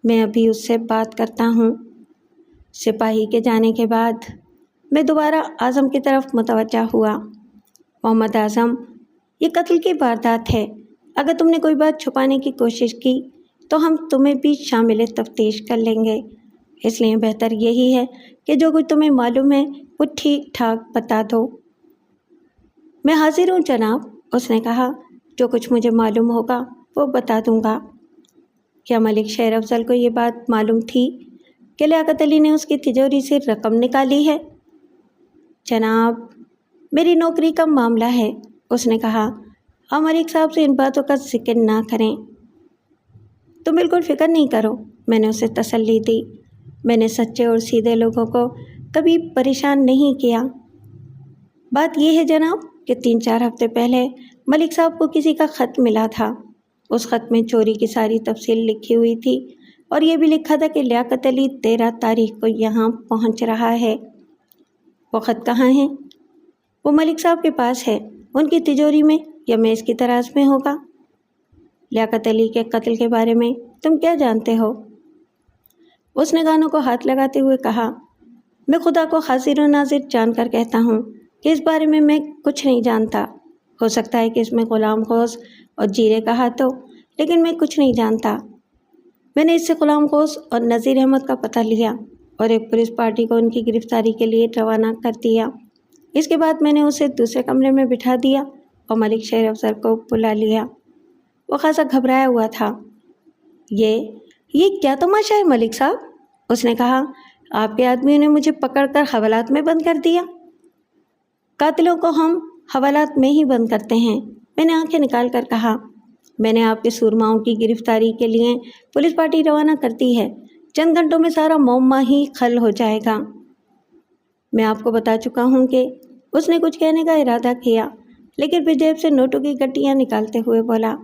میں ابھی اس سے بات کرتا ہوں۔ سپاہی کے جانے کے بعد میں دوبارہ اعظم کی طرف متوجہ ہوا۔ محمد اعظم، یہ قتل کی واردات ہے، اگر تم نے کوئی بات چھپانے کی کوشش کی تو ہم تمہیں بھی شامل تفتیش کر لیں گے، اس لیے بہتر یہی ہے کہ جو کچھ تمہیں معلوم ہے وہ ٹھیک ٹھاک بتا دو۔ میں حاضر ہوں جناب، اس نے کہا، جو کچھ مجھے معلوم ہوگا وہ بتا دوں گا۔ کیا ملک شیر افضل کو یہ بات معلوم تھی کہ لیاقت علی نے اس کی تجوری سے رقم نکالی ہے؟ جناب، میری نوکری کا معاملہ ہے، اس نے کہا، آپ ملک صاحب سے ان باتوں کا ذکر نہ کریں۔ تم بالکل فکر نہیں کرو، میں نے اسے تسلی دی، میں نے سچے اور سیدھے لوگوں کو کبھی پریشان نہیں کیا۔ بات یہ ہے جناب کہ 3-4 ہفتے پہلے ملک صاحب کو کسی کا خط ملا تھا، اس خط میں چوری کی ساری تفصیل لکھی ہوئی تھی اور یہ بھی لکھا تھا کہ لیاقت علی 13 تاریخ کو یہاں پہنچ رہا ہے۔ وہ خط کہاں ہے؟ وہ ملک صاحب کے پاس ہے، ان کی تجوری میں یا میز کی دراز میں ہوگا۔ لیاقت علی کے قتل کے بارے میں تم کیا جانتے ہو؟ اس نے کانوں کو ہاتھ لگاتے ہوئے کہا، میں خدا کو حاضر و ناظر جان کر کہتا ہوں کہ اس بارے میں کچھ نہیں جانتا۔ ہو سکتا ہے کہ اس میں غلام غوث اور جیرے کا ہاتھ ہو، لیکن میں کچھ نہیں جانتا۔ میں نے اس سے غلام غوث اور نذیر احمد کا پتہ لیا اور ایک پولیس پارٹی کو ان کی گرفتاری کے لیے روانہ کر دیا۔ اس کے بعد میں نے اسے دوسرے کمرے میں بٹھا دیا اور ملک شیر افضل کو بلا لیا۔ وہ خاصا گھبرایا ہوا تھا۔ یہ کیا تماشا ہے ملک صاحب؟ اس نے کہا، آپ کے آدمیوں نے مجھے پکڑ کر حوالات میں بند کر دیا۔ قاتلوں کو ہم حوالات میں ہی بند کرتے ہیں، میں نے آنکھیں نکال کر کہا۔ میں نے آپ کے سورماؤں کی گرفتاری کے لیے پولیس پارٹی روانہ کرتی ہے، چند گھنٹوں میں سارا معمہ ہی حل ہو جائے گا۔ میں آپ کو بتا چکا ہوں کہ اس نے کچھ کہنے کا ارادہ کیا، لیکن پھر جیب سے نوٹوں کی گٹیاں نکالتے ہوئے بولا،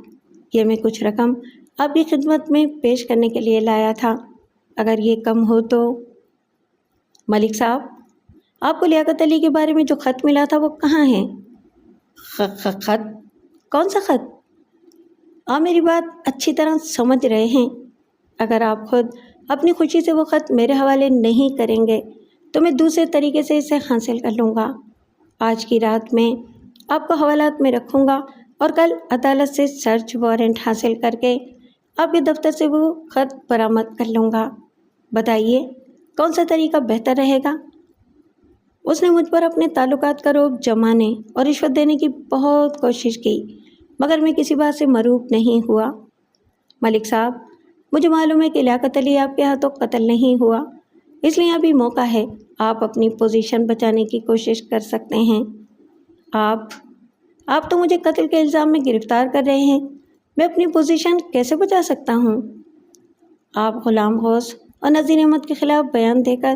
یہ میں کچھ رقم آپ کی خدمت میں پیش کرنے کے لیے لایا تھا، اگر یہ کم ہو تو۔ ملک صاحب، آپ کو لیاقت علی کے بارے میں جو خط ملا تھا وہ کہاں ہے؟ خط؟ کون سا خط؟ آپ میری بات اچھی طرح سمجھ رہے ہیں؟ اگر آپ خود اپنی خوشی سے وہ خط میرے حوالے نہیں کریں گے تو میں دوسرے طریقے سے اسے حاصل کر لوں گا۔ آج کی رات میں آپ کو حوالات میں رکھوں گا اور کل عدالت سے سرچ وارنٹ حاصل کر کے آپ کے دفتر سے وہ خط برآمد کر لوں گا۔ بتائیے کون سا طریقہ بہتر رہے گا؟ اس نے مجھ پر اپنے تعلقات کا رعب جمانے اور رشوت دینے کی بہت کوشش کی، مگر میں کسی بات سے مروب نہیں ہوا۔ ملک صاحب، مجھے معلوم ہے کہ لیاقت علی آپ کے ہاتھوں قتل نہیں ہوا، اس لیے ابھی موقع ہے، آپ اپنی پوزیشن بچانے کی کوشش کر سکتے ہیں۔ آپ تو مجھے قتل کے الزام میں گرفتار کر رہے ہیں، میں اپنی پوزیشن کیسے بچا سکتا ہوں؟ آپ غلام غوث اور نذیر احمد کے خلاف بیان دے کر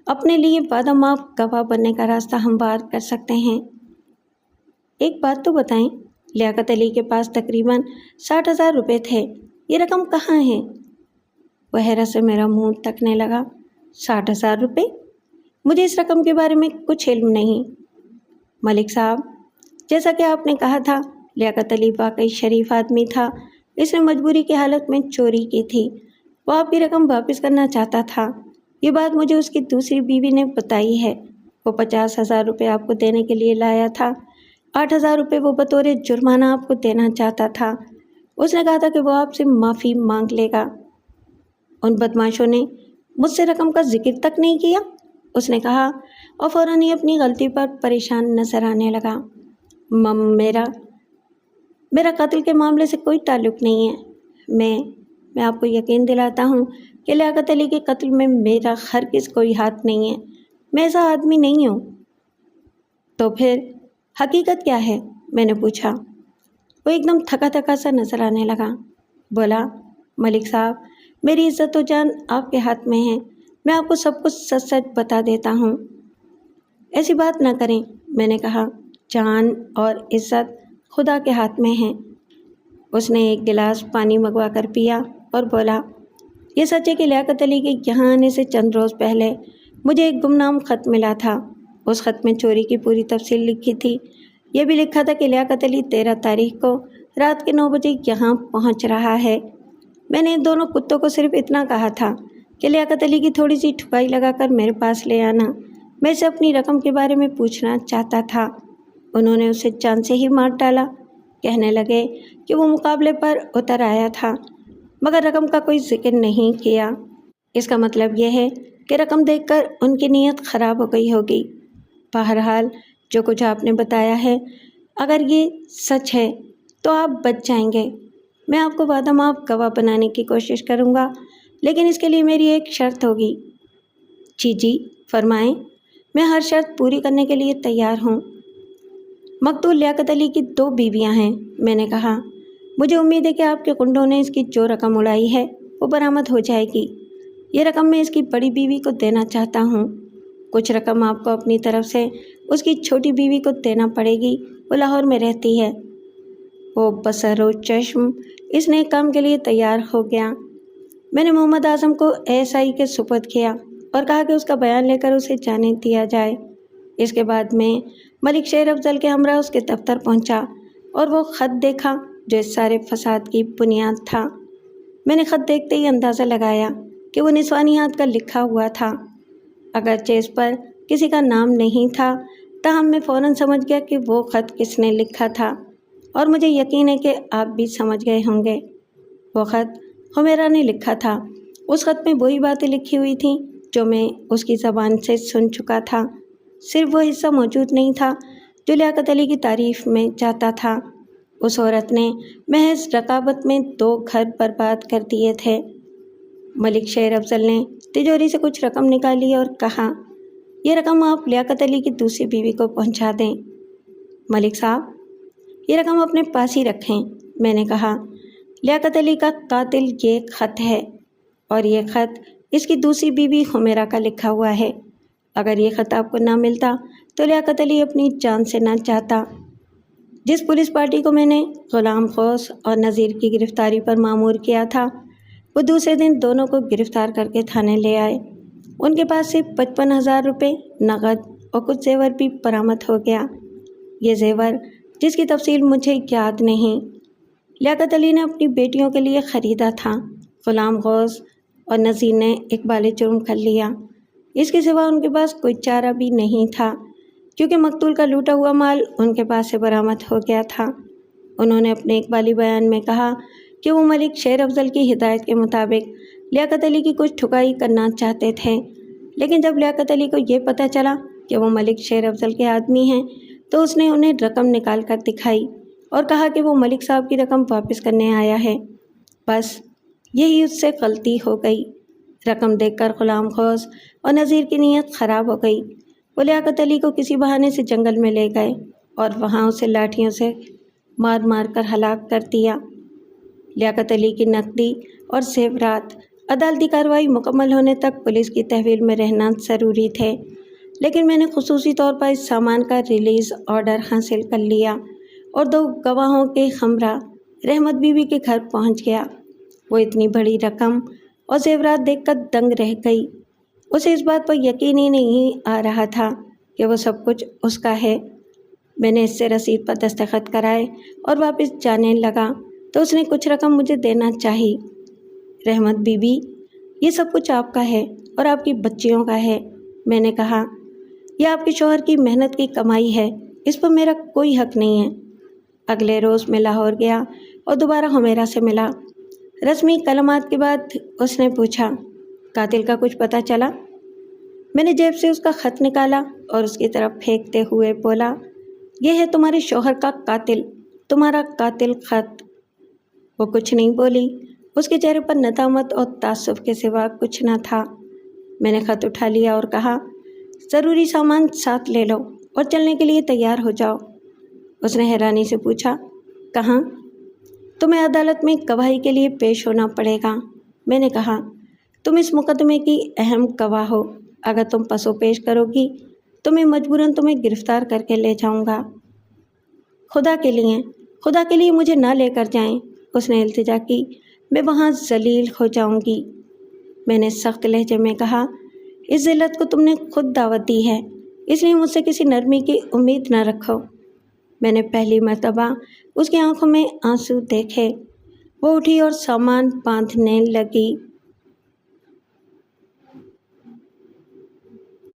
اپنے لیے وعدہ ماف گواہ بننے کا راستہ ہموار کر سکتے ہیں۔ ایک بات تو بتائیں، لیاقت علی کے پاس تقریباً 60,000 روپے تھے، یہ رقم کہاں ہے؟ وہ حیرت سے میرا منہ تکنے لگا۔ 60,000 روپے؟ مجھے اس رقم کے بارے میں کچھ علم نہیں۔ ملک صاحب، جیسا کہ آپ نے کہا تھا، لیاقت علی واقعی شریف آدمی تھا، اس نے مجبوری کی حالت میں چوری کی تھی، وہ آپ کی رقم واپس کرنا چاہتا تھا، یہ بات مجھے اس کی دوسری بیوی نے بتائی ہے۔ وہ 50,000 روپے آپ کو دینے کے لیے لایا تھا، 8,000 روپے وہ بطور جرمانہ آپ کو دینا چاہتا تھا، اس نے کہا تھا کہ وہ آپ سے معافی مانگ لے گا۔ ان بدماشوں نے مجھ سے رقم کا ذکر تک نہیں کیا، اس نے کہا، اور فوراً ہی اپنی غلطی پر پریشان نظر آنے لگا۔ میرا قتل کے معاملے سے کوئی تعلق نہیں ہے۔ میں آپ کو یقین دلاتا ہوں کہ لیاقت علی کے قتل میں میرا ہرگز کوئی ہاتھ نہیں ہے، میں ایسا آدمی نہیں ہوں۔ تو پھر حقیقت کیا ہے؟ میں نے پوچھا۔ وہ ایک دم تھکا تھکا سا نظر آنے لگا، بولا، ملک صاحب، میری عزت و جان آپ کے ہاتھ میں ہے، میں آپ کو سب کچھ سچ سچ بتا دیتا ہوں۔ ایسی بات نہ کریں، میں نے کہا، جان اور عزت خدا کے ہاتھ میں ہیں۔ اس نے ایک گلاس پانی منگوا کر پیا اور بولا، یہ سچ ہے کہ لیاقت علی کے یہاں آنے سے چند روز پہلے مجھے ایک گمنام خط ملا تھا، اس خط میں چوری کی پوری تفصیل لکھی تھی، یہ بھی لکھا تھا کہ لیاقت علی 13 تاریخ کو رات کے 9 بجے یہاں پہنچ رہا ہے۔ میں نے ان دونوں کتوں کو صرف اتنا کہا تھا کہ لیاقت علی کی تھوڑی سی ٹھکائی لگا کر میرے پاس لے آنا، میں اسے اپنی رقم کے بارے میں پوچھنا چاہتا تھا۔ انہوں نے اسے جان سے ہی مار ڈالا، کہنے لگے کہ وہ مقابلے پر اتر آیا تھا مگر رقم کا کوئی ذکر نہیں کیا۔ اس کا مطلب یہ ہے کہ رقم دیکھ کر ان کی نیت خراب ہو گئی ہوگی۔ بہرحال جو کچھ آپ نے بتایا ہے، اگر یہ سچ ہے تو آپ بچ جائیں گے۔ میں آپ کو وعدہ ماف گواہ بنانے کی کوشش کروں گا، لیکن اس کے لیے میری ایک شرط ہوگی۔ جی فرمائیں، میں ہر شرط پوری کرنے کے لیے تیار ہوں۔ مقتول لیاقت علی کی 2 بیویاں ہیں، میں نے کہا، مجھے امید ہے کہ آپ کے گنڈوں نے اس کی جو رقم اڑائی ہے وہ برآمد ہو جائے گی۔ یہ رقم میں اس کی بڑی بیوی کو دینا چاہتا ہوں، کچھ رقم آپ کو اپنی طرف سے اس کی چھوٹی بیوی کو دینا پڑے گی، وہ لاہور میں رہتی ہے۔ وہ بصر و چشم اس نیک کام کے لیے تیار ہو گیا۔ میں نے محمد اعظم کو ASI کے سپرد کیا اور کہا کہ اس کا بیان لے کر اسے جانے دیا جائے۔ اس کے بعد میں ملک شیر افضل کے ہمراہ اس کے دفتر پہنچا اور وہ خط دیکھا جو اس سارے فساد کی بنیاد تھا۔ میں نے خط دیکھتے ہی اندازہ لگایا کہ وہ نسوانی ہاتھ کا لکھا ہوا تھا، اگرچہ اس پر کسی کا نام نہیں تھا، تاہم میں فوراً سمجھ گیا کہ وہ خط کس نے لکھا تھا، اور مجھے یقین ہے کہ آپ بھی سمجھ گئے ہوں گے۔ وہ خط حمیرہ نے لکھا تھا۔ اس خط میں وہی باتیں لکھی ہوئی تھیں جو میں اس کی زبان سے سن چکا تھا، صرف وہ حصہ موجود نہیں تھا جو لیاقت علی کی تعریف میں جاتا تھا۔ اس عورت نے محض رقابت میں 2 گھر برباد کر دیے تھے۔ ملک شیر افضل نے تجوری سے کچھ رقم نکالی اور کہا، یہ رقم آپ لیاقت علی کی دوسری بیوی کو پہنچا دیں۔ ملک صاحب، یہ رقم اپنے پاس ہی رکھیں، میں نے کہا، لیاقت علی کا قاتل یہ خط ہے، اور یہ خط اس کی دوسری بیوی حمیرہ کا لکھا ہوا ہے۔ اگر یہ خط آپ کو نہ ملتا تو لیاقت علی اپنی جان سے نہ جاتا۔ جس پولیس پارٹی کو میں نے غلام غوث اور نذیر کی گرفتاری پر مامور کیا تھا، وہ دوسرے دن دونوں کو گرفتار کر کے تھانے لے آئے۔ ان کے پاس سے 55,000 روپے نقد اور کچھ زیور بھی برآمد ہو گیا۔ یہ زیور جس کی تفصیل مجھے یاد نہیں، لیاقت علی نے اپنی بیٹیوں کے لیے خریدا تھا۔ غلام غوث اور نذیر نے اقبال جرم کر لیا۔ اس کے سوا ان کے پاس کوئی چارہ بھی نہیں تھا، کیونکہ مقتول کا لوٹا ہوا مال ان کے پاس سے برآمد ہو گیا تھا۔ انہوں نے اپنے اقبالی بیان میں کہا کہ وہ ملک شیر افضل کی ہدایت کے مطابق لیاقت علی کی کچھ ٹھکائی کرنا چاہتے تھے، لیکن جب لیاقت علی کو یہ پتہ چلا کہ وہ ملک شیر افضل کے آدمی ہیں تو اس نے انہیں رقم نکال کر دکھائی اور کہا کہ وہ ملک صاحب کی رقم واپس کرنے آیا ہے۔ بس یہی اس سے غلطی ہو گئی، رقم دیکھ کر غلام خوش اور نذیر کی نیت خراب ہو گئی۔ وہ لیاقت علی کو کسی بہانے سے جنگل میں لے گئے اور وہاں اسے لاٹھیوں سے مار مار کر ہلاک کر دیا۔ لیاقت علی کی نقدی اور زیورات عدالتی کارروائی مکمل ہونے تک پولیس کی تحویل میں رہنا ضروری تھے، لیکن میں نے خصوصی طور پر اس سامان کا ریلیز آرڈر حاصل کر لیا اور 2 گواہوں کے ہمراہ رحمت بی بی کے گھر پہنچ گیا۔ وہ اتنی بڑی رقم اور زیورات دیکھ کر دنگ رہ گئی۔ اسے اس بات پر یقین ہی نہیں آ رہا تھا کہ وہ سب کچھ اس کا ہے۔ میں نے اس سے رسید پر دستخط کرائے اور واپس جانے لگا تو اس نے کچھ رقم مجھے دینا چاہی۔ رحمت بی بی، یہ سب کچھ آپ کا ہے اور آپ کی بچیوں کا ہے، میں نے کہا۔ یہ آپ کے شوہر کی محنت کی کمائی ہے، اس پر میرا کوئی حق نہیں ہے۔ اگلے روز میں لاہور گیا اور دوبارہ حمیرہ سے ملا۔ رسمی کلمات کے بعد اس نے پوچھا، قاتل کا کچھ پتہ چلا؟ میں نے جیب سے اس کا خط نکالا اور اس کی طرف پھینکتے ہوئے بولا، یہ ہے تمہارے شوہر کا قاتل، تمہارا قاتل خط۔ وہ کچھ نہیں بولی، اس کے چہرے پر ندامت اور تعصب کے سوا کچھ نہ تھا۔ میں نے خط اٹھا لیا اور کہا، ضروری سامان ساتھ لے لو اور چلنے کے لیے تیار ہو جاؤ۔ اس نے حیرانی سے پوچھا، کہاں؟ تمہیں عدالت میں گواہی کے لیے پیش ہونا پڑے گا، میں نے کہا۔ تم اس مقدمے کی اہم گواہ ہو، اگر تم پسو پیش کرو گی تو میں مجبوراً تمہیں گرفتار کر کے لے جاؤں گا۔ خدا کے لیے مجھے نہ لے کر جائیں، اس نے التجا کی، میں وہاں ذلیل ہو جاؤں گی۔ میں نے سخت لہجے میں کہا، اس ذلت کو تم نے خود دعوت دی ہے، اس لیے مجھ سے کسی نرمی کی امید نہ رکھو۔ میں نے پہلی مرتبہ اس کی آنکھوں میں آنسو دیکھے۔ وہ اٹھی اور سامان باندھنے لگی۔